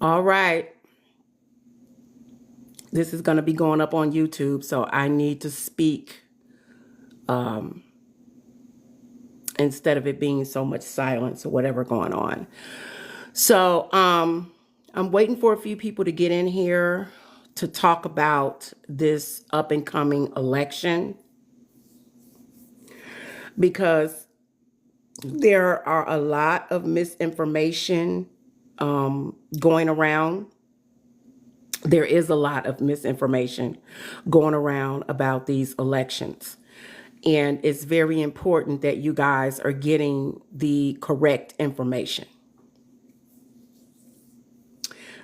All right. This is going to be going up on YouTube, so I need to speak instead of it being so much silence or whatever going on. So I'm waiting for a few people to get in here to talk about this up and coming election because there are a lot of misinformation going around. There is a lot of misinformation going around about these elections. And it's very important that you guys are getting the correct information.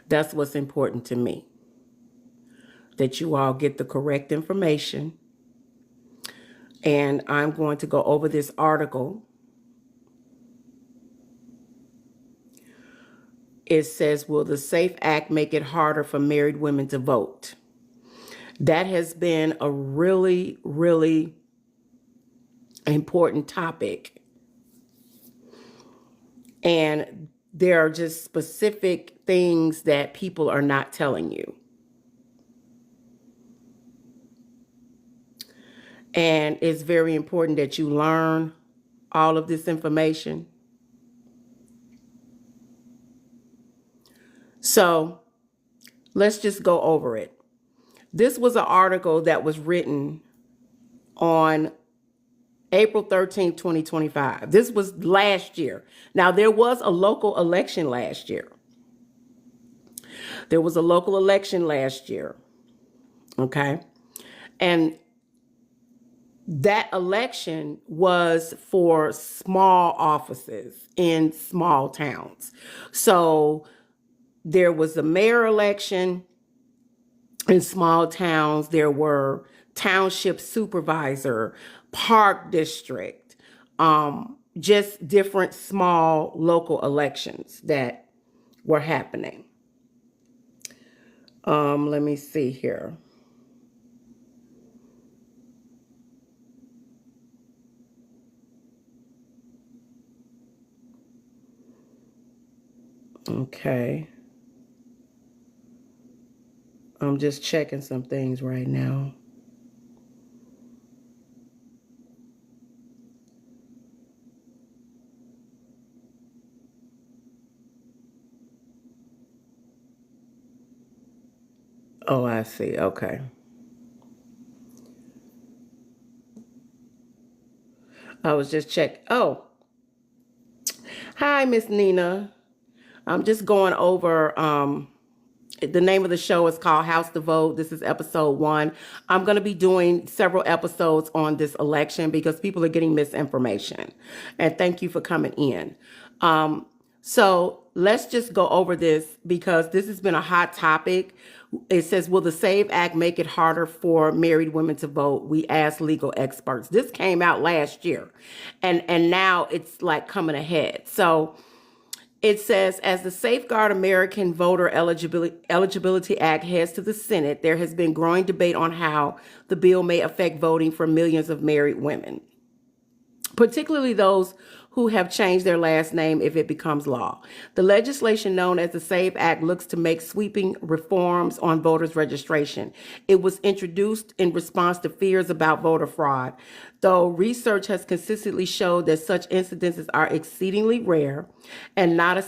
That's what's important to me, that you all get the correct information. And I'm going to go over this article. It says, will the SAFE Act make it harder for married women to vote? That has been a really, really important topic. And there are just specific things that people are not telling you. And it's very important that you learn all of this information. So let's just go over it. This was an article that was written on April 13th, 2025. This was last year. Now, there was a local election last year. There was a local election last year. Okay. And that election was for small offices in small towns. So there was a mayor election in small towns. There were township supervisor, park district, just different small local elections that were happening. Let me see here. Okay. I'm just checking some things right now. Oh, I see. Okay. I was just checking. Oh, hi, Miss Nina. I'm just going over the name of the show is called House to Vote. This is episode 1. I'm going to be doing several episodes on this election because people are getting misinformation. And thank you for coming in. So let's just go over this because this has been a hot topic. It says, will the SAVE Act make it harder for married women to vote? We asked legal experts. This came out last year, and now it's like coming ahead. So it says, as the Safeguard American Voter Eligibility Act heads to the Senate, there has been growing debate on how the bill may affect voting for millions of married women, particularly those who have changed their last name if it becomes law. The legislation known as the SAVE Act looks to make sweeping reforms on voters' registration. It was introduced in response to fears about voter fraud, though research has consistently showed that such incidences are exceedingly rare and not a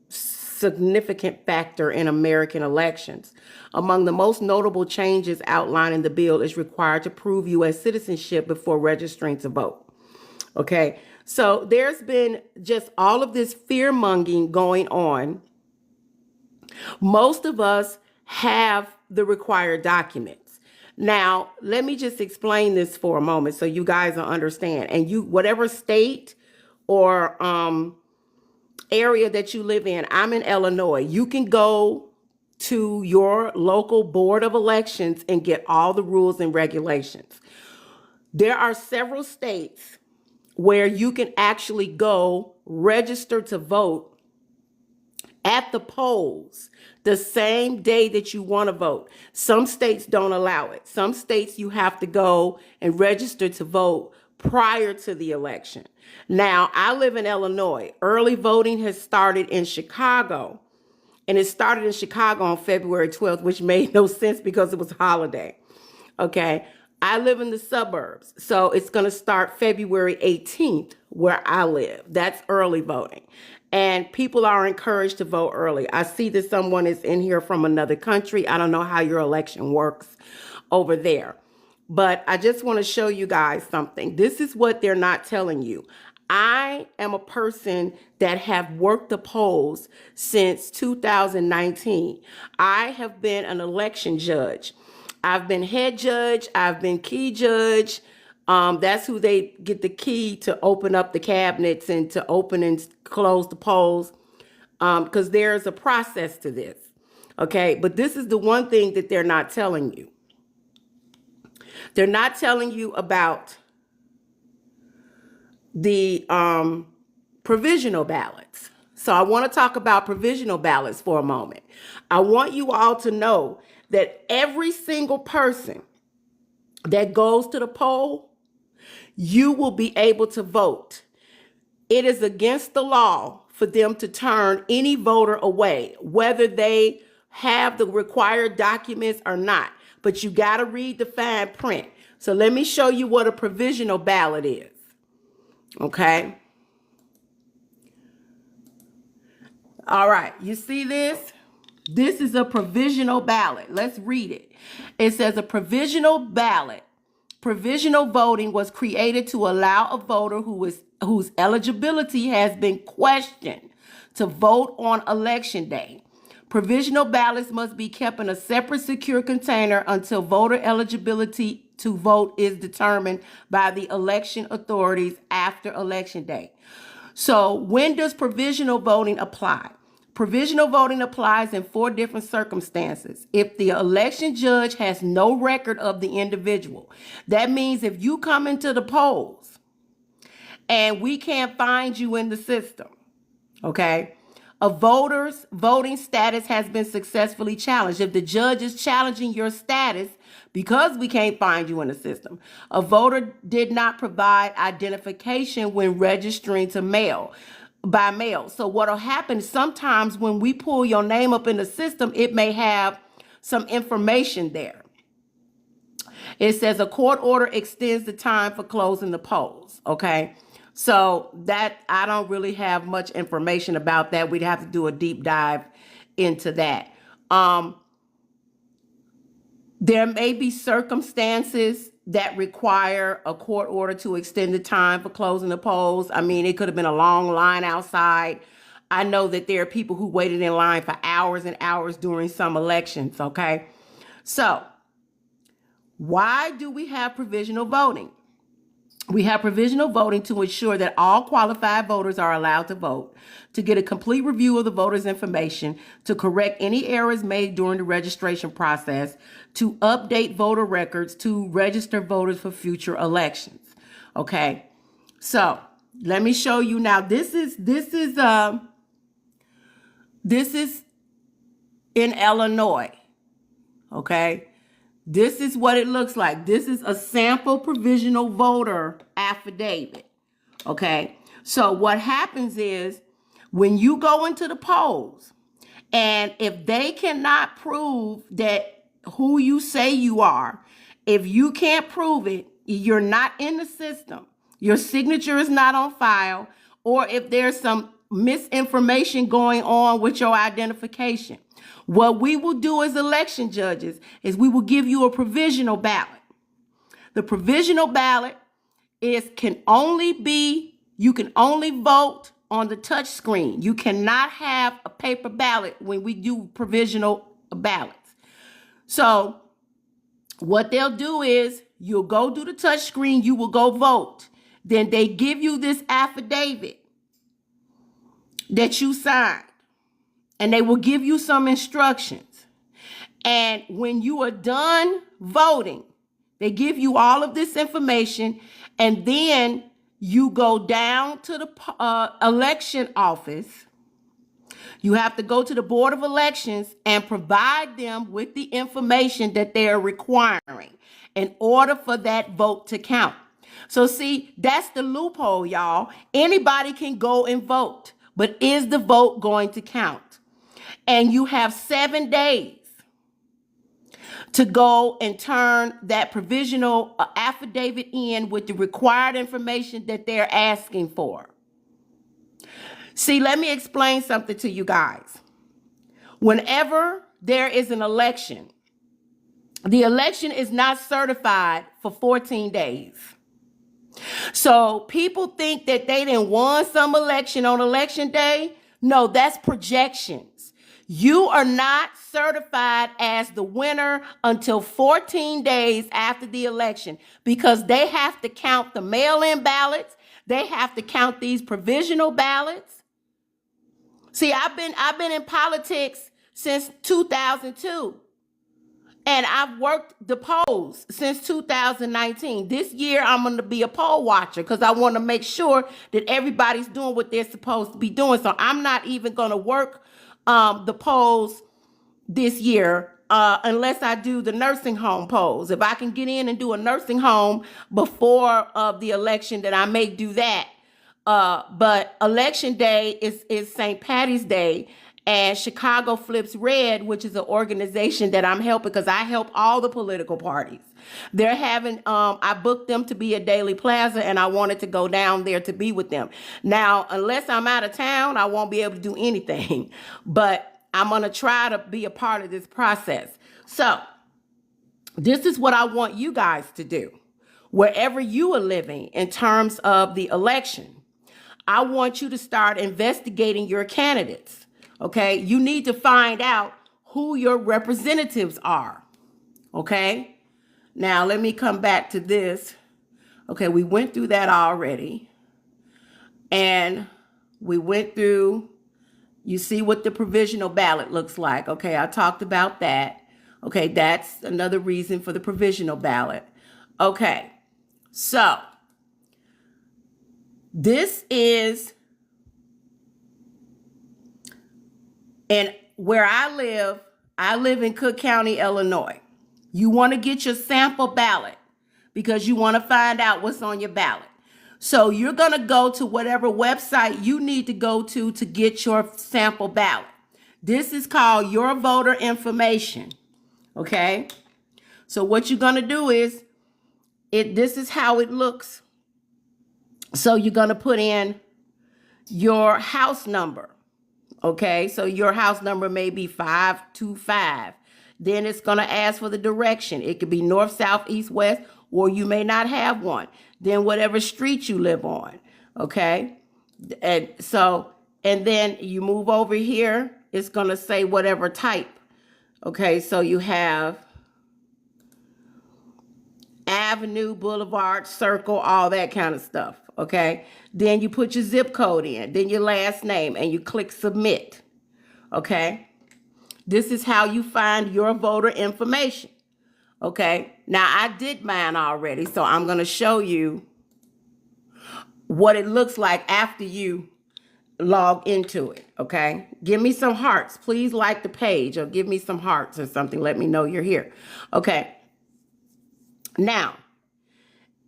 significant factor in American elections. Among the most notable changes outlined in the bill is required to prove U.S. citizenship before registering to vote. Okay, so there's been just all of this fear-mongering going on. Most of us have the required documents. Now, let me just explain this for a moment so you guys will understand. And you, whatever state or area that you live in, I'm in Illinois. You can go to your local board of elections and get all the rules and regulations. There are several states where you can actually go register to vote at the polls the same day that you want to vote. Some states don't allow it. Some states you have to go and register to vote prior to the election. Now, I live in Illinois. Early voting has started in Chicago, And it started in Chicago on February 12th, which made no sense because it was a holiday. Okay. I live in the suburbs, so it's going to start February 18th where I live. That's early voting. And people are encouraged to vote early. I see that someone is in here from another country. I don't know how your election works over there. But I just want to show you guys something. This is what they're not telling you. I am a person that have worked the polls since 2019. I have been an election judge. I've been head judge. I've been key judge. That's who they get the key to open up the cabinets and to open and close the polls, because there's a process to this. Okay, but this is the one thing that they're not telling you. They're not telling you about the provisional ballots. So I want to talk about provisional ballots for a moment. I want you all to know that every single person that goes to the poll, you will be able to vote. It is against the law for them to turn any voter away, whether they have the required documents or not. But you got to read the fine print. So let me show you what a provisional ballot is. Okay. All right. You see this? This is a provisional ballot. Let's read it. It says a provisional ballot. Provisional voting was created to allow a voter whose eligibility has been questioned to vote on election day. Provisional ballots must be kept in a separate secure container until voter eligibility to vote is determined by the election authorities after election day. So when does provisional voting apply? Provisional voting applies in 4 different circumstances. If the election judge has no record of the individual, that means if you come into the polls and we can't find you in the system, okay, a voter's voting status has been successfully challenged. If the judge is challenging your status because we can't find you in the system, a voter did not provide identification when registering to mail. By mail. So what'll happen sometimes when we pull your name up in the system, it may have some information there. It says a court order extends the time for closing the polls. Okay. So that I don't really have much information about that. We'd have to do a deep dive into that. There may be circumstances that require a court order to extend the time for closing the polls. I mean, it could have been a long line outside. I know that there are people who waited in line for hours and hours during some elections, okay? So, why do we have provisional voting? We have provisional voting to ensure that all qualified voters are allowed to vote, to get a complete review of the voters' information, to correct any errors made during the registration process, to update voter records, to register voters for future elections. Okay, so let me show you now. This is in Illinois. Okay. This is what it looks like. This is a sample provisional voter affidavit. Okay. So what happens is when you go into the polls and if they cannot prove that who you say you are, if you can't prove it, you're not in the system, your signature is not on file, or if there's some misinformation going on with your identification, what we will do as election judges is we will give you a provisional ballot. The provisional ballot you can only vote on the touch screen. You cannot have a paper ballot when we do provisional ballots. So what they'll do is you'll go do the touch screen, you will go vote. Then they give you this affidavit that you signed. And they will give you some instructions. And when you are done voting, they give you all of this information. And then you go down to the election office. You have to go to the Board of Elections and provide them with the information that they are requiring in order for that vote to count. So see, that's the loophole, y'all. Anybody can go and vote. But is the vote going to count? And you have 7 days to go and turn that provisional affidavit in with the required information that they're asking for. See, let me explain something to you guys. Whenever there is an election, the election is not certified for 14 days. So people think that they didn't won some election on election day. No, that's projections. You are not certified as the winner until 14 days after the election, because they have to count the mail-in ballots. They have to count these provisional ballots. See, I've been in politics since 2002. And I've worked the polls since 2019. This year, I'm going to be a poll watcher because I want to make sure that everybody's doing what they're supposed to be doing. So I'm not even going to work the polls this year unless I do the nursing home polls. If I can get in and do a nursing home before the election, then I may do that. But election day is St. Patty's Day. And Chicago Flips Red, which is an organization that I'm helping because I help all the political parties. They're having, I booked them to be at Daily Plaza, and I wanted to go down there to be with them. Now, unless I'm out of town, I won't be able to do anything. But I'm going to try to be a part of this process. So this is what I want you guys to do. Wherever you are living in terms of the election, I want you to start investigating your candidates. Okay, you need to find out who your representatives are. Okay, now let me come back to this. Okay, we went through that already. And we went through, you see what the provisional ballot looks like. Okay, I talked about that. Okay, that's another reason for the provisional ballot. Okay, so this is, and where I live in Cook County, Illinois. You want to get your sample ballot because you want to find out what's on your ballot. So you're going to go to whatever website you need to go to get your sample ballot. This is called Your Voter Information. Okay? So what you're going to do is, this is how it looks. So you're going to put in your house number. Okay, so your house number may be 525. Then it's going to ask for the direction. It could be north, south, east, west, or you may not have one. Then whatever street you live on. Okay, and then you move over here. It's going to say whatever type. Okay, so you have avenue, boulevard, circle, all that kind of stuff. Okay, then you put your zip code in, then your last name, and you click submit. Okay, this is how you find your voter information. Okay, now I did mine already, so I'm going to show you what it looks like after you log into it. Okay, give me some hearts. Please like the page or give me some hearts or something. Let me know you're here. Okay, now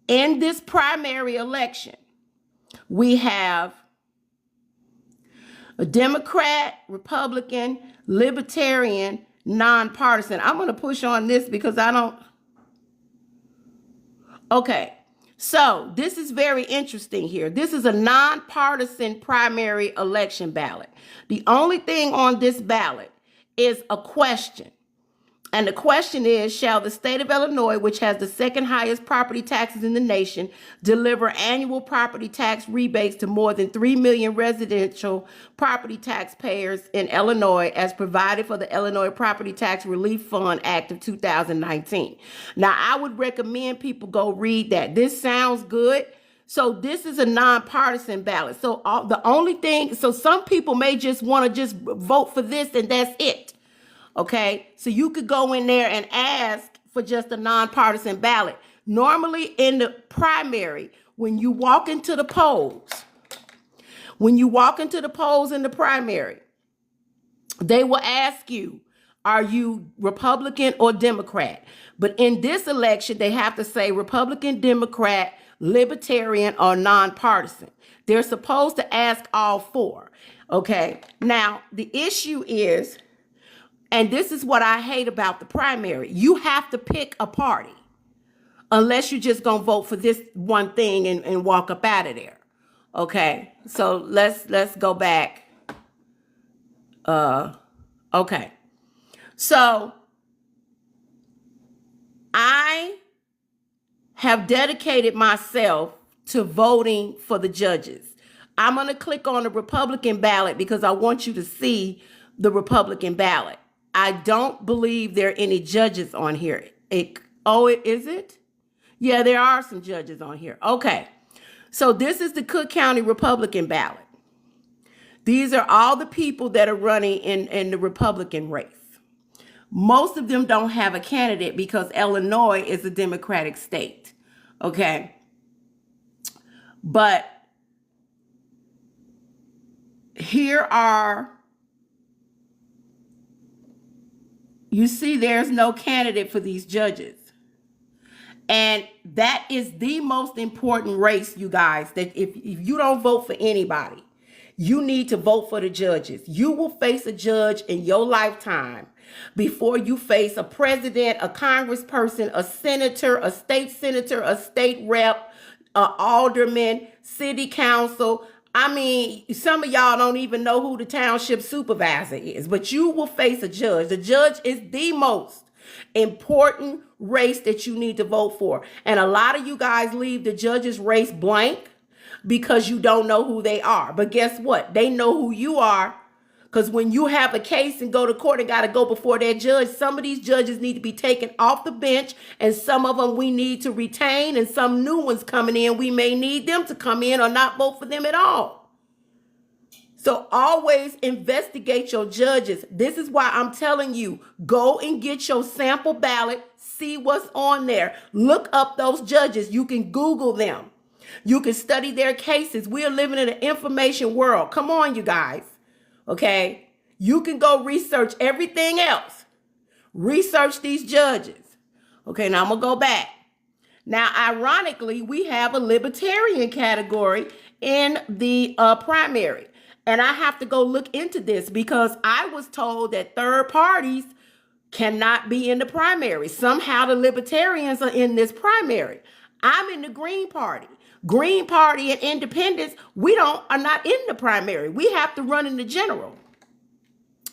in this primary election, we have a Democrat, Republican, Libertarian, nonpartisan. I'm going to push on this because I don't. Okay, so this is very interesting here. This is a nonpartisan primary election ballot. The only thing on this ballot is a question. And the question is, shall the state of Illinois, which has the second highest property taxes in the nation, deliver annual property tax rebates to more than 3 million residential property taxpayers in Illinois as provided for the Illinois Property Tax Relief Fund Act of 2019? Now, I would recommend people go read that. This sounds good. So this is a nonpartisan ballot. So some people may just want to just vote for this and that's it. Okay, so you could go in there and ask for just a nonpartisan ballot. Normally in the primary, when you walk into the polls in the primary, they will ask you, are you Republican or Democrat? But in this election, they have to say Republican, Democrat, libertarian, or nonpartisan. They're supposed to ask all four. Okay. Now, the issue is, and this is what I hate about the primary, you have to pick a party unless you're just going to vote for this one thing and walk up out of there. Okay. So let's go back. Okay. So I have dedicated myself to voting for the judges. I'm going to click on the Republican ballot because I want you to see the Republican ballot. I don't believe there are any judges on here. Is it? Yeah, there are some judges on here. Okay. So this is the Cook County Republican ballot. These are all the people that are running in the Republican race. Most of them don't have a candidate because Illinois is a Democratic state. Okay. But here are, you see there's no candidate for these judges. And that is the most important race, you guys, that if you don't vote for anybody, you need to vote for the judges. You will face a judge in your lifetime before you face a president, a congressperson, a senator, a state rep, an alderman, city council. I mean, some of y'all don't even know who the township supervisor is, but you will face a judge. The judge is the most important race that you need to vote for. And a lot of you guys leave the judge's race blank because you don't know who they are. But guess what? They know who you are. Because when you have a case and go to court and got to go before that judge, some of these judges need to be taken off the bench, and some of them we need to retain, and some new ones coming in, we may need them to come in or not vote for them at all. So always investigate your judges. This is why I'm telling you, go and get your sample ballot, see what's on there. Look up those judges. You can Google them. You can study their cases. We are living in an information world. Come on, you guys. Okay, you can go research everything else. Research these judges. Okay, now I'm going to go back. Now, ironically, we have a libertarian category in the primary. And I have to go look into this because I was told that third parties cannot be in the primary. Somehow the libertarians are in this primary. I'm in the Green Party. Green Party and Independents, are not in the primary. We have to run in the general.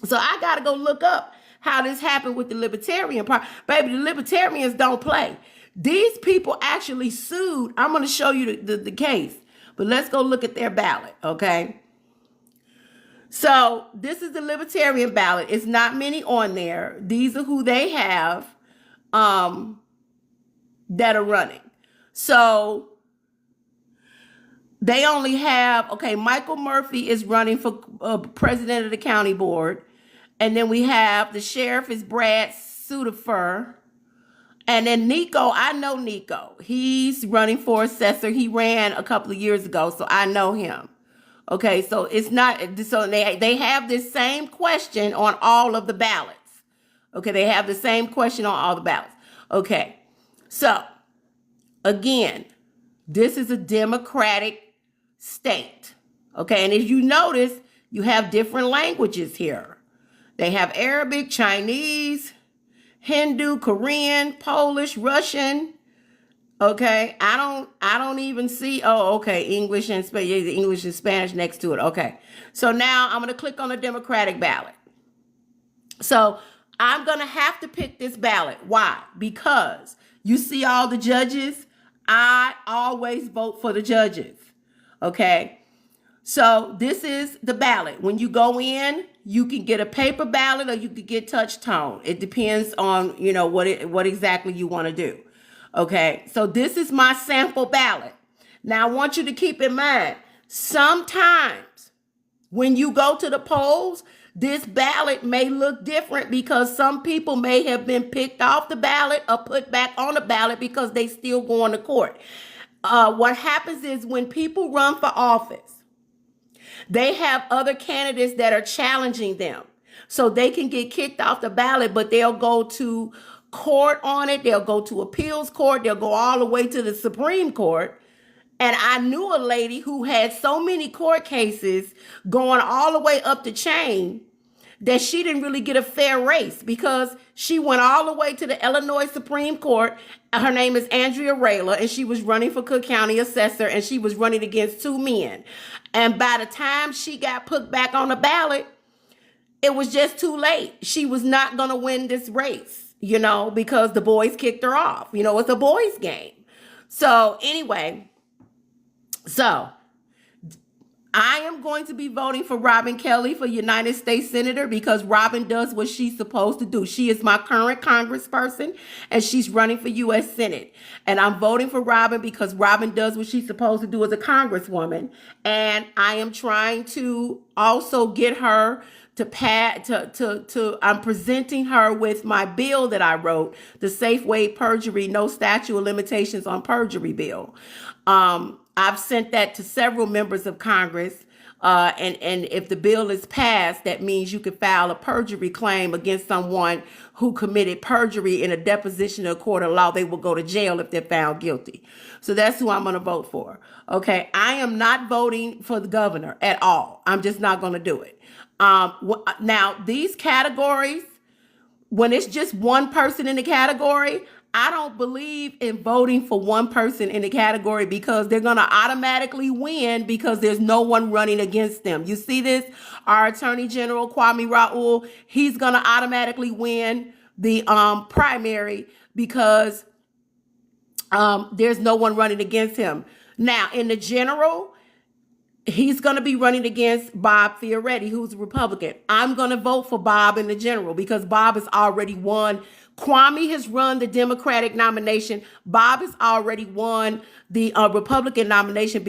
So I got to go look up how this happened with the Libertarian Party. Baby, the Libertarians don't play. These people actually sued. I'm going to show you the case, but let's go look at their ballot, okay? So this is the Libertarian ballot. It's not many on there. These are who they have that are running. So they only have, Michael Murphy is running for president of the county board. And then we have the sheriff is Brad Sudafur. And then Nico, I know Nico. He's running for assessor. He ran a couple of years ago, so I know him. Okay, so it's not, so they have this same question on all of the ballots. Okay, they have the same question on all the ballots. Okay, so again, this is a Democratic state. Okay, and as you notice, you have different languages here. They have Arabic, Chinese, Hindu, Korean, Polish, Russian. Okay, I don't even see, English and English and Spanish next to it. Okay, so now I'm going to click on the Democratic ballot. So I'm going to have to pick this ballot. Why? Because you see all the judges. I always vote for the judges. Okay, so this is the ballot. When you go in, you can get a paper ballot or you can get touch tone. It depends on, what exactly you want to do. Okay, so this is my sample ballot. Now, I want you to keep in mind, sometimes when you go to the polls, this ballot may look different because some people may have been picked off the ballot or put back on the ballot because they still going to court. What happens is when people run for office, they have other candidates that are challenging them. So they can get kicked off the ballot, but they'll go to court on it. They'll go to appeals court. They'll go all the way to the Supreme Court. And I knew a lady who had so many court cases going all the way up the chain that she didn't really get a fair race because she went all the way to the Illinois Supreme Court. Her name is Andrea Rayla, and she was running for Cook County Assessor, and she was running against two men. And by the time she got put back on the ballot, it was just too late. She was not going to win this race, because the boys kicked her off. It's a boys' game. So anyway, I am going to be voting for Robin Kelly for United States Senator because Robin does what she's supposed to do. She is my current congressperson and she's running for U.S. Senate. And I'm voting for Robin because Robin does what she's supposed to do as a congresswoman. And I am trying to also get her I'm presenting her with my bill that I wrote, the Safeway Perjury, No Statute of Limitations on Perjury bill. I've sent that to several members of Congress. And if the bill is passed, that means you could file a perjury claim against someone who committed perjury in a deposition of a court of law. They will go to jail if they're found guilty. So that's who I'm going to vote for. Okay. I am not voting for the governor at all. I'm just not going to do it. Now these categories, when it's just one person in the category, I don't believe in voting for one person in the category because they're going to automatically win because there's no one running against them. You see this? Our Attorney General, Kwame Raoul, he's going to automatically win the primary because there's no one running against him. Now, in the general, he's going to be running against Bob Fioretti, who's a Republican. I'm going to vote for Bob in the general because Bob has already won. Kwame has run the Democratic nomination. Bob has already won the Republican nomination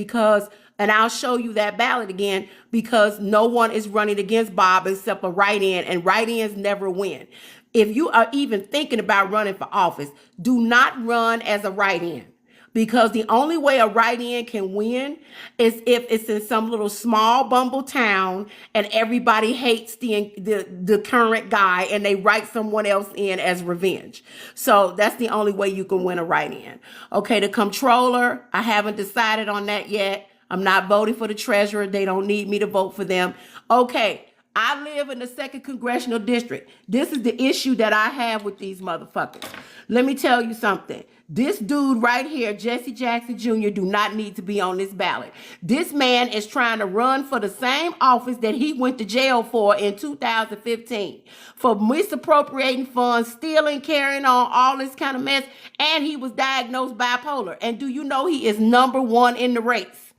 and I'll show you that ballot again, because no one is running against Bob except a write-in, and write-ins never win. If you are even thinking about running for office, do not run as a write-in. Because the only way a write-in can win is if it's in some little small bumble town and everybody hates the current guy and they write someone else in as revenge. So that's the only way you can win a write-in. Okay, the comptroller, I haven't decided on that yet. I'm not voting for the treasurer. They don't need me to vote for them. Okay, I live in the 2nd Congressional District. This is the issue that I have with these motherfuckers. Let me tell you something. This dude right here, Jesse Jackson Jr., do not need to be on this ballot. This man is trying to run for the same office that he went to jail for in 2015 for misappropriating funds, stealing, carrying on, all this kind of mess, and he was diagnosed bipolar. And do you know he is #1 in the race?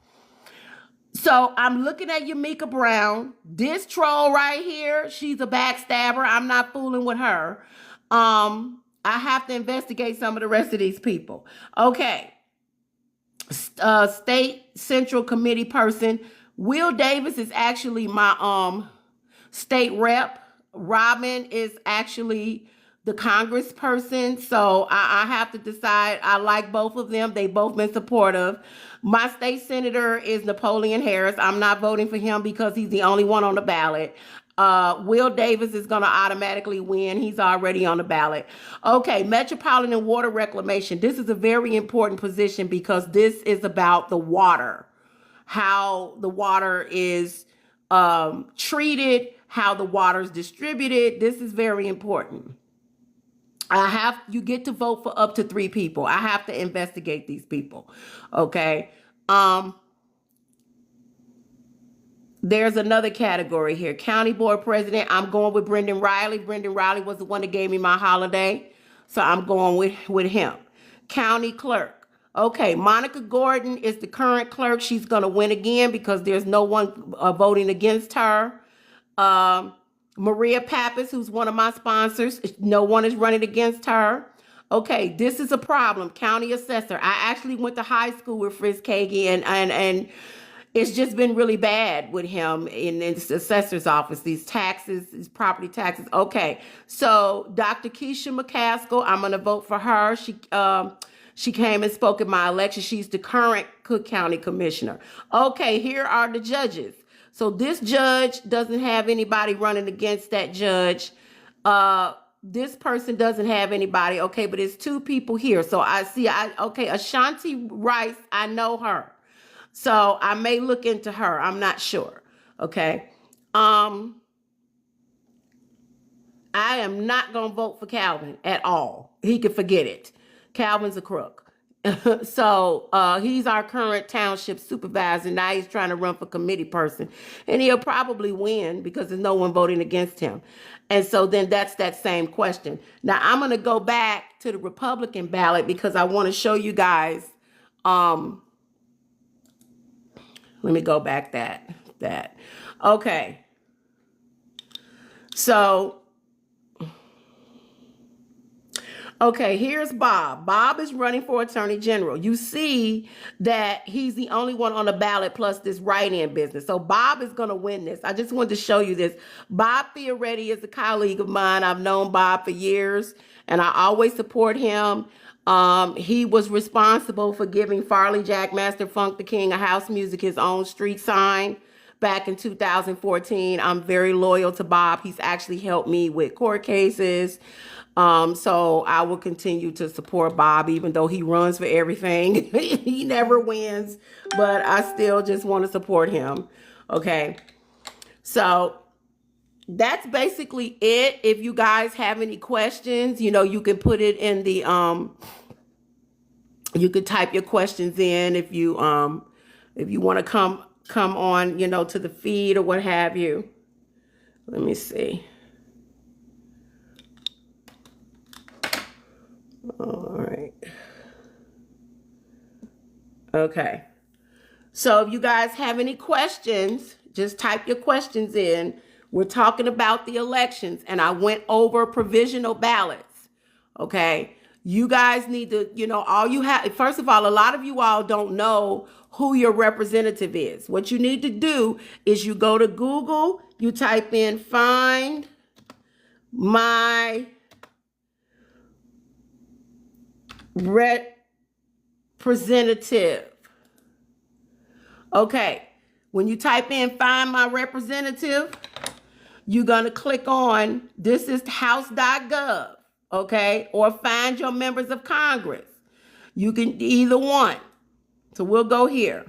So I'm looking at Yamika Brown. This troll right here, she's a backstabber. I'm not fooling with her. I have to investigate some of the rest of these people. Okay. State Central Committee person. Will Davis is actually my state rep. Robin is actually the congressperson. So I have to decide. I like both of them. They both been supportive. My state senator is Napoleon Harris. I'm not voting for him because he's the only one on the ballot. Will Davis is going to automatically win. He's already on the ballot. Okay, Metropolitan Water Reclamation. This is a very important position because this is about the water, how the water is treated, how the water is distributed. This is very important. You get to vote for up to 3 people. I have to investigate these people. Okay. There's another category here. County Board President. I'm going with Brendan Riley. Brendan Riley was the one that gave me my holiday. So I'm going with him. County Clerk. Okay, Monica Gordon is the current clerk. She's going to win again because there's no one voting against her. Maria Pappas, who's one of my sponsors. No one is running against her. Okay, this is a problem. County Assessor. I actually went to high school with Fritz Kagi and it's just been really bad with him in the assessor's office. These taxes, these property taxes. Okay, so Dr. Keisha McCaskill, I'm going to vote for her. She came and spoke at my election. She's the current Cook County Commissioner. Okay, here are the judges. So this judge doesn't have anybody running against that judge. This person doesn't have anybody. Okay, but it's 2 people here. So I see, okay, Ashanti Rice, I know her. So I may look into her. I'm not sure. Okay. I am not going to vote for Calvin at all. He can forget it. Calvin's a crook. So he's our current township supervisor. Now he's trying to run for committee person. And he'll probably win because there's no one voting against him. And so then that's that same question. Now I'm going to go back to the Republican ballot because I want to show you guys. Let me go back that. Okay. So, okay, here's Bob. Bob is running for Attorney General. You see that he's the only one on the ballot plus this write-in business. So Bob is going to win this. I just wanted to show you this. Bob Fioretti is a colleague of mine. I've known Bob for years, and I always support him. He was responsible for giving Farley Jack Master Funk the King of House Music his own street sign back in 2014. I'm very loyal to Bob. He's actually helped me with court cases. So I will continue to support Bob, even though he runs for everything. He never wins, but I still just want to support him. Okay. So that's basically it. If you guys have any questions, you can put it in the, you could type your questions in if you want to come on, to the feed or what have you. Let me see. All right. Okay. So if you guys have any questions, just type your questions in. We're talking about the elections, and I went over provisional ballots. Okay. You guys need to, all you have, first of all, a lot of you all don't know who your representative is. What you need to do is you go to Google, you type in find my representative. Okay. When you type in find my representative, you're going to click on, this is house.gov. Okay. Or find your members of Congress. You can either one. So we'll go here.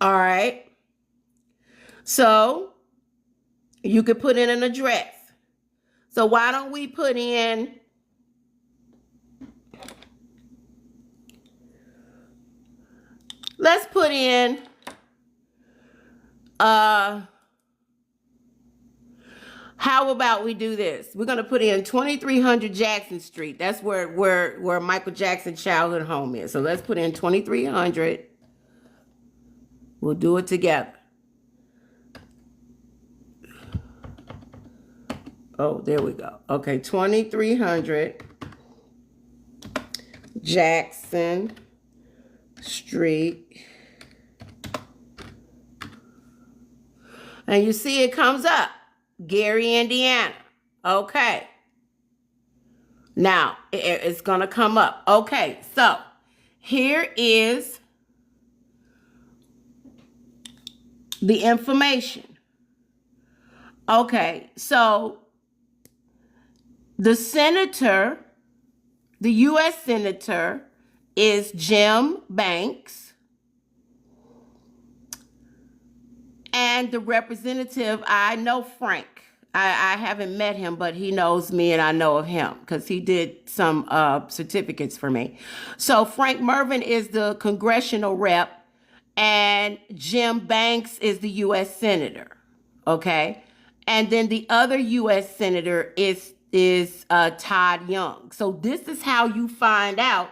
All right. So you could put in an address. So why don't we put in let's put in how about we do this? We're going to put in 2300 Jackson Street. That's where Michael Jackson's childhood home is. So let's put in 2300. We'll do it together. Oh, there we go. Okay, 2300 Jackson Street. And you see it comes up. Gary, Indiana. Okay. Now, it's going to come up. Okay, so here is the information. Okay, so the senator, the U.S. senator is Jim Banks. And the representative, I know Frank. I haven't met him, but he knows me and I know of him because he did some certificates for me. So Frank Mervin is the congressional rep and Jim Banks is the U.S. senator. Okay. And then the other U.S. senator is Todd Young. So this is how you find out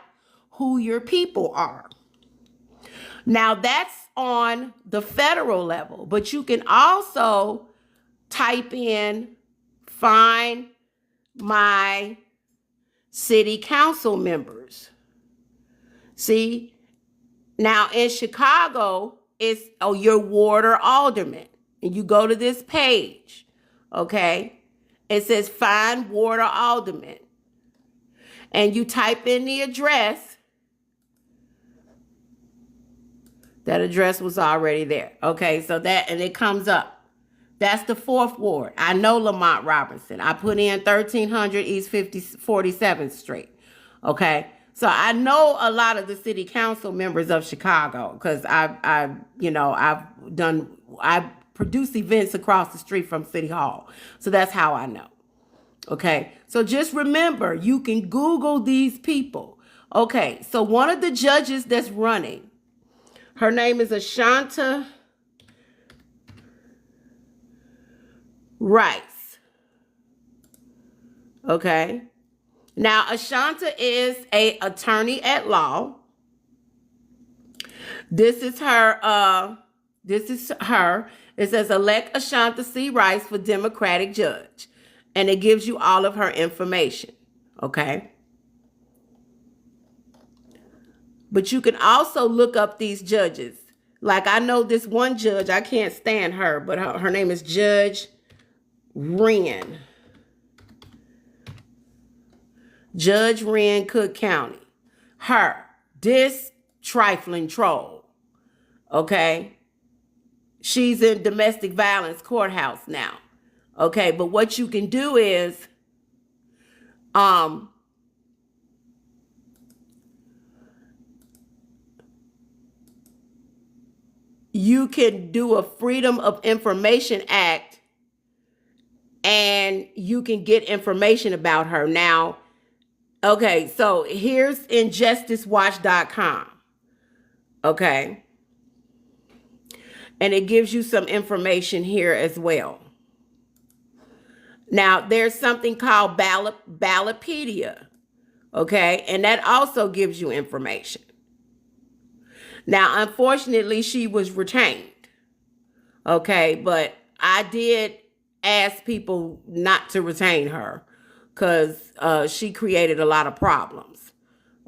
who your people are. Now that's on the federal level, but you can also type in find my city council members. See, now in Chicago, it's your ward or alderman. And you go to this page, okay? It says find ward or alderman. And you type in the address. That address was already there. Okay, so and it comes up. That's the 4th ward. I know Lamont Robinson. I put in 1300 East 47th Street. Okay, So I know a lot of the city council members of Chicago because I produce events across the street from City Hall. So that's how I know. Okay. So just remember, you can Google these people. Okay. So one of the judges that's running, her name is Ashanta Rice. Okay. Now, Ashanta is a attorney at law. This is her. It says elect Ashanta C. Rice for Democratic judge. And it gives you all of her information. Okay. But you can also look up these judges. Like I know this one judge, I can't stand her, but her name is Judge Wren. Judge Wren, Cook County. This trifling troll. Okay. She's in domestic violence courthouse now. Okay. But what you can do is, you can do a Freedom of Information Act and you can get information about her. Now, okay, so here's injusticewatch.com. Okay. And it gives you some information here as well. Now, there's something called Ballotpedia. Okay. And that also gives you information. Now, unfortunately, she was retained. Okay. But I did ask people not to retain her because she created a lot of problems.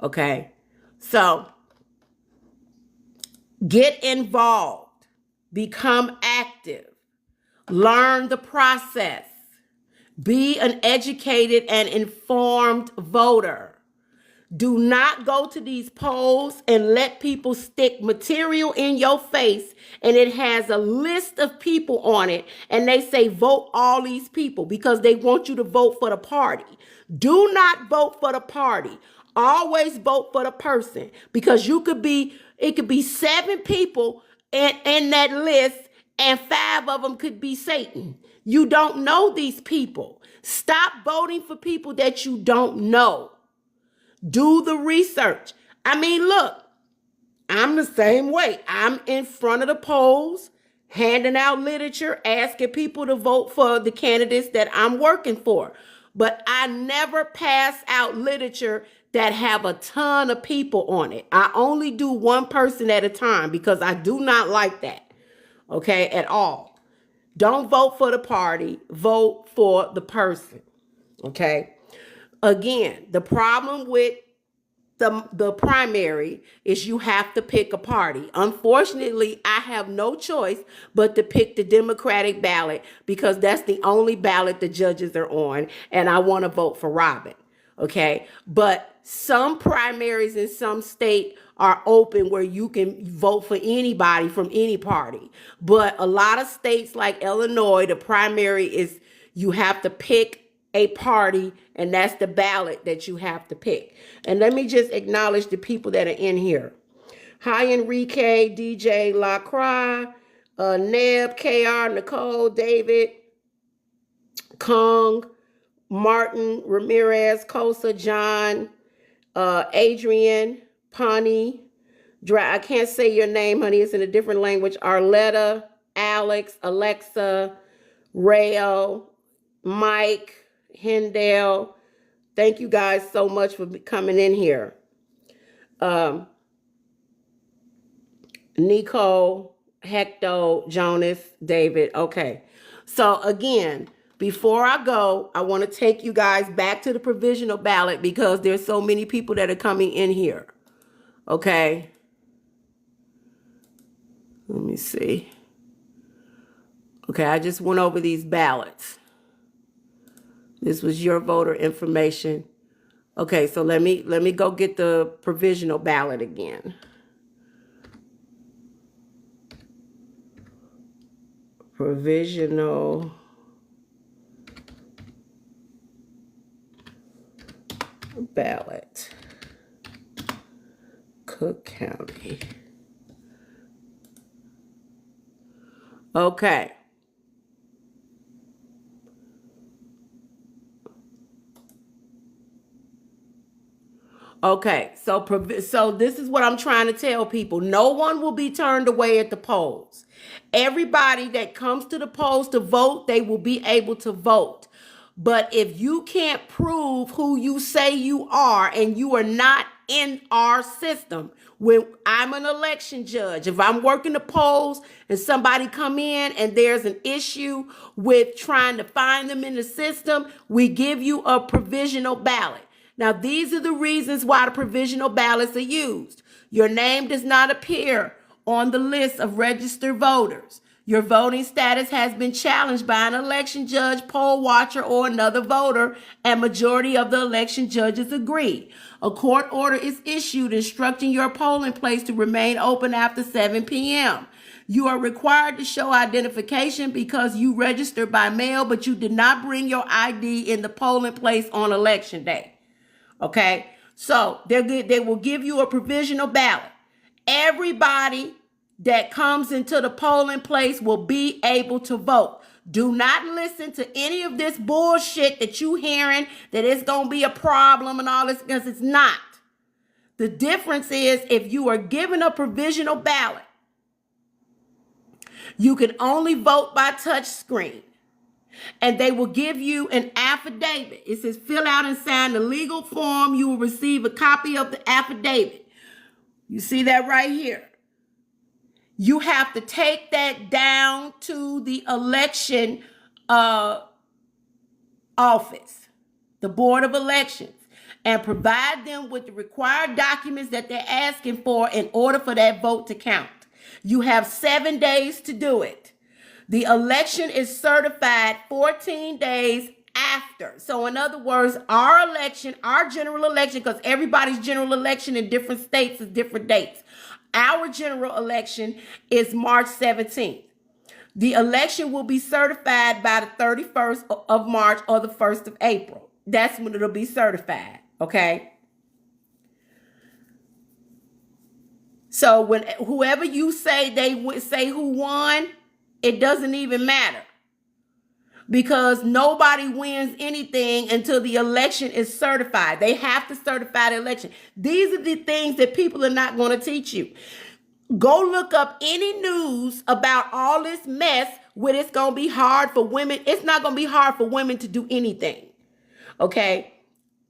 Okay. So get involved. Become active. Learn the process. Be an educated and informed voter. Do not go to these polls and let people stick material in your face and it has a list of people on it and they say vote all these people because they want you to vote for the party. Do not vote for the party. Always vote for the person because it could be 7 people in that list and 5 of them could be Satan. You don't know these people. Stop voting for people that you don't know. Do the research. I mean, look, I'm the same way. I'm in front of the polls, handing out literature, asking people to vote for the candidates that I'm working for. But I never pass out literature that have a ton of people on it. I only do one person at a time because I do not like that, okay, at all. Don't vote for the party. Vote for the person, okay? Again, the problem with the primary is you have to pick a party. Unfortunately, I have no choice but to pick the Democratic ballot because that's the only ballot the judges are on, and I want to vote for Robin. Okay, but some primaries in some state are open where you can vote for anybody from any party. But a lot of states like Illinois, the primary is you have to pick a party, and that's the ballot that you have to pick. And let me just acknowledge the people that are in here. Hi, Enrique, DJ Lacroix, Neb, KR, Nicole, David, Kong, Martin, Ramirez, Kosa, John, Adrian, Pani, I can't say your name, honey. It's in a different language. Arletta, Alex, Alexa, Rayo, Mike, Hindale. Thank you guys so much for coming in here. Nico, Hector, Jonas, David. Okay. So again, before I go, I want to take you guys back to the provisional ballot because there's so many people that are coming in here. Okay. Let me see. Okay, I just went over these ballots. This was your voter information. Okay, so let me go get the provisional ballot again. Provisional ballot. Cook County. Okay. Okay, so this is what I'm trying to tell people. No one will be turned away at the polls. Everybody that comes to the polls to vote, they will be able to vote. But if you can't prove who you say you are and you are not in our system, when I'm an election judge, if I'm working the polls and somebody come in and there's an issue with trying to find them in the system, we give you a provisional ballot. Now, these are the reasons why the provisional ballots are used. Your name does not appear on the list of registered voters. Your voting status has been challenged by an election judge, poll watcher, or another voter, and majority of the election judges agree. A court order is issued instructing your polling place to remain open after 7 p.m. You are required to show identification because you registered by mail, but you did not bring your ID in the polling place on election day. Okay, so they will give you a provisional ballot. Everybody that comes into the polling place will be able to vote. Do not listen to any of this bullshit that you hearing that it's going to be a problem and all this, because it's not. The difference is if you are given a provisional ballot, you can only vote by touch screen. And they will give you an affidavit. It says fill out and sign the legal form. You will receive a copy of the affidavit. You see that right here. You have to take that down to the election office, the Board of Elections, and provide them with the required documents that they're asking for in order for that vote to count. You have 7 days to do it. The election is certified 14 days after. So in other words, our election, our general election, because everybody's general election in different states is different dates. Our general election is March 17th. The election will be certified by the 31st of March or the 1st of April. That's when it'll be certified, okay? So when whoever you say say who won, it doesn't even matter, because nobody wins anything until the election is certified. They have to certify the election. These are the things that people are not going to teach you. Go look up any news about all this mess where it's going to be hard for women. It's not going to be hard for women to do anything. Okay?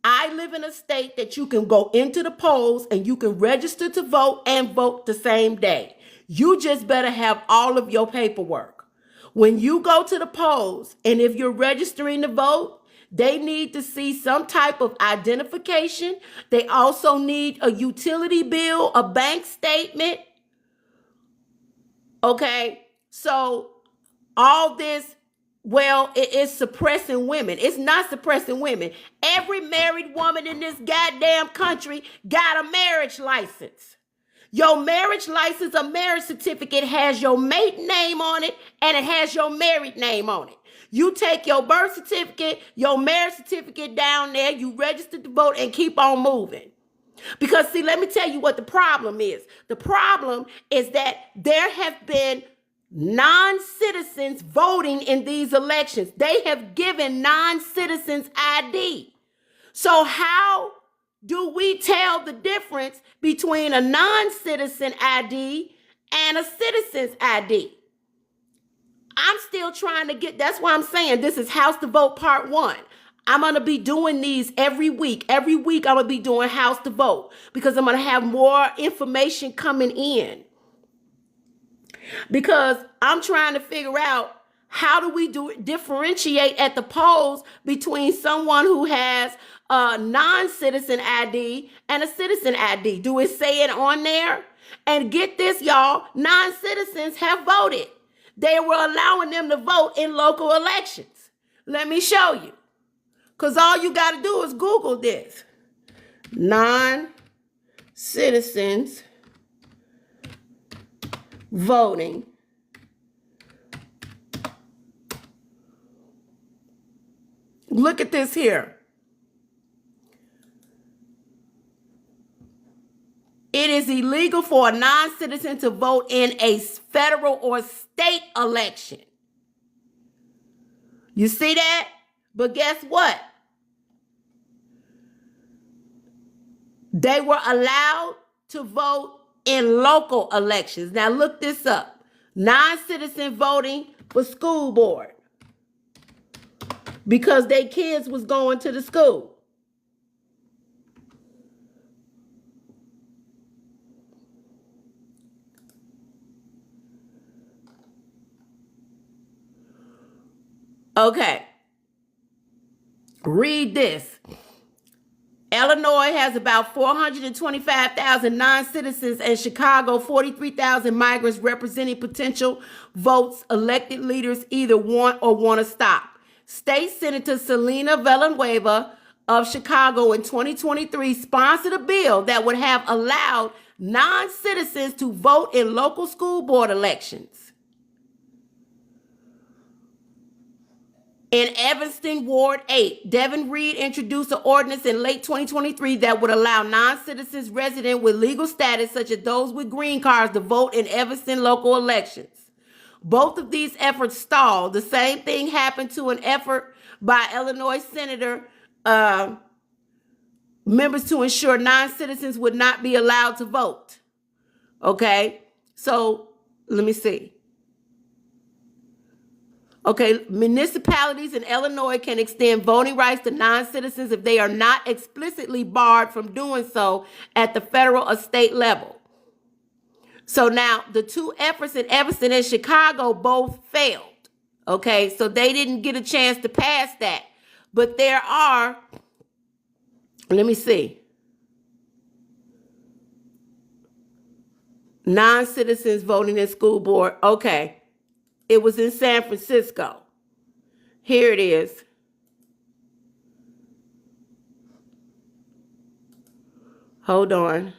I live in a state that you can go into the polls and you can register to vote and vote the same day. You just better have all of your paperwork. When you go to the polls, and if you're registering to vote, they need to see some type of identification. They also need a utility bill, a bank statement. Okay, so all this, well, it is suppressing women. It's not suppressing women. Every married woman in this goddamn country got a marriage license. Your marriage license, a marriage certificate, has your maiden name on it and it has your married name on it. You take your birth certificate, your marriage certificate down there, you register to vote and keep on moving. Because see, let me tell you what the problem is. The problem is that there have been non-citizens voting in these elections. They have given non-citizens ID. So how do we tell the difference between a non-citizen ID and a citizen's ID? I'm still trying to get, that's why I'm saying this is House to Vote Part 1. I'm going to be doing these every week. Every week I'm going to be doing House to Vote because I'm going to have more information coming in. Because I'm trying to figure out how do we differentiate at the polls between someone who has a non-citizen ID and a citizen ID. Do it say it on there? And get this, y'all, non-citizens have voted. They were allowing them to vote in local elections. Let me show you. Because all you got to do is Google this. Non-citizens voting. Look at this here. It is is illegal for a non-citizen to vote in a federal or state election. You see that? But guess what? They were allowed to vote in local elections. Now look this up. Non-citizen voting for school board because their kids was going to the school. Okay. Read this. Illinois has about 425,000 non-citizens and Chicago 43,000 migrants representing potential votes. Elected leaders either want or want to stop. State Senator Selena Villanueva of Chicago in 2023 sponsored a bill that would have allowed non-citizens to vote in local school board elections. In Evanston, Ward 8, Devin Reed introduced an ordinance in late 2023 that would allow non-citizens resident with legal status, such as those with green cards, to vote in Evanston local elections. Both of these efforts stalled. The same thing happened to an effort by Illinois Senator members to ensure non-citizens would not be allowed to vote. Okay, so let me see. Okay, municipalities in Illinois can extend voting rights to non-citizens if they are not explicitly barred from doing so at the federal or state level. So now the two efforts in Evanston and Chicago both failed. Okay, so they didn't get a chance to pass that. But there are, let me see, non-citizens voting in school board. Okay. It was in San Francisco. Here it is. Hold on.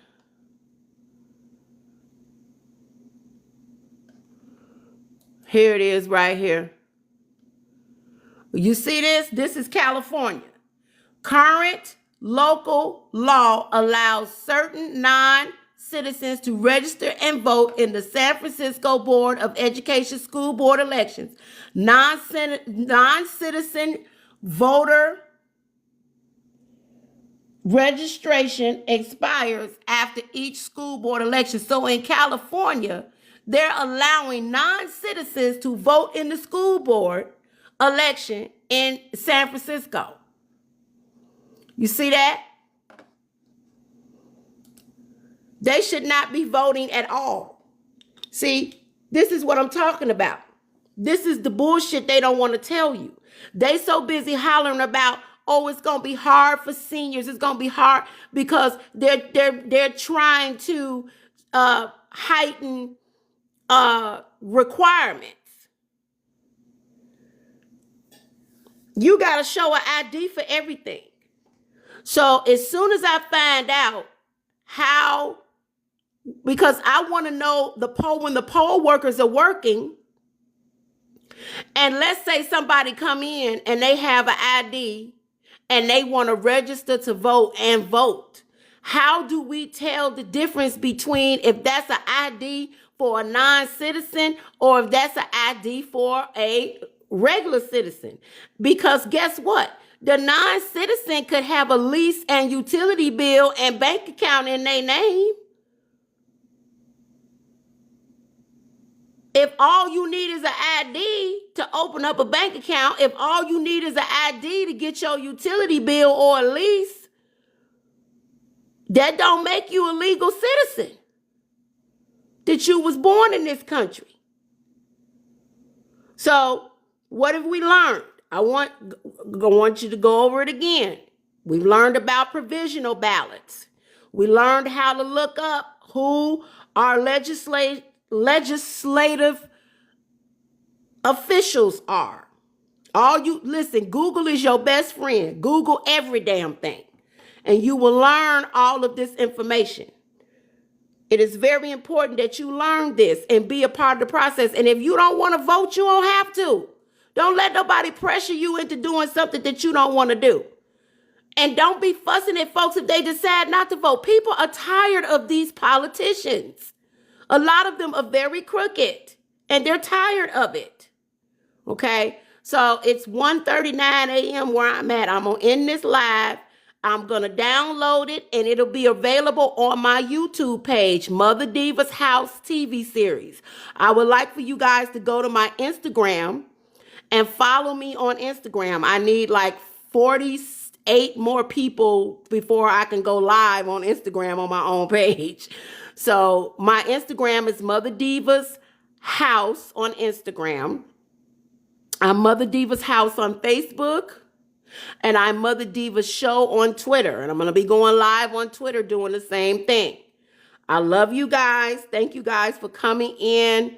Here it is right here. You see this? This is California. Current local law allows certain non-citizens to register and vote in the San Francisco Board of Education school board elections. Non-citizen voter registration expires after each school board election. So in California, they're allowing non-citizens to vote in the school board election in San Francisco. You see that? They should not be voting at all. See, this is what I'm talking about. This is the bullshit they don't want to tell you. They so busy hollering about, oh, it's going to be hard for seniors. It's going to be hard because they're trying to heighten requirements. You got to show an ID for everything. So as soon as I find out how, because I want to know when the poll workers are working, and let's say somebody come in and they have an ID and they want to register to vote and vote. How do we tell the difference between if that's an ID for a non-citizen or if that's an ID for a regular citizen? Because guess what? The non-citizen could have a lease and utility bill and bank account in their name. If all you need is an ID to open up a bank account, if all you need is an ID to get your utility bill or a lease, that don't make you a legal citizen. That you was born in this country. So, what have we learned? I want you to go over it again. We learned about provisional ballots. We learned how to look up who our legislative officials are. Listen, Google is your best friend. Google every damn thing. And you will learn all of this information. It is very important that you learn this and be a part of the process. And if you don't want to vote, you don't have to. Don't let nobody pressure you into doing something that you don't want to do. And don't be fussing at folks if they decide not to vote. People are tired of these politicians. A lot of them are very crooked, and they're tired of it. Okay? So it's 1:39 a.m. where I'm at. I'm going to end this live. I'm going to download it, and it'll be available on my YouTube page, Mother Diva's House TV series. I would like for you guys to go to my Instagram and follow me on Instagram. I need like 48 more people before I can go live on Instagram on my own page. So my Instagram is Mother Diva's House on Instagram. I'm Mother Diva's House on Facebook. And I'm Mother Diva's Show on Twitter. And I'm going to be going live on Twitter doing the same thing. I love you guys. Thank you guys for coming in.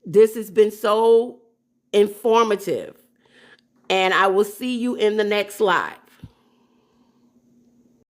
This has been so informative. And I will see you in the next live.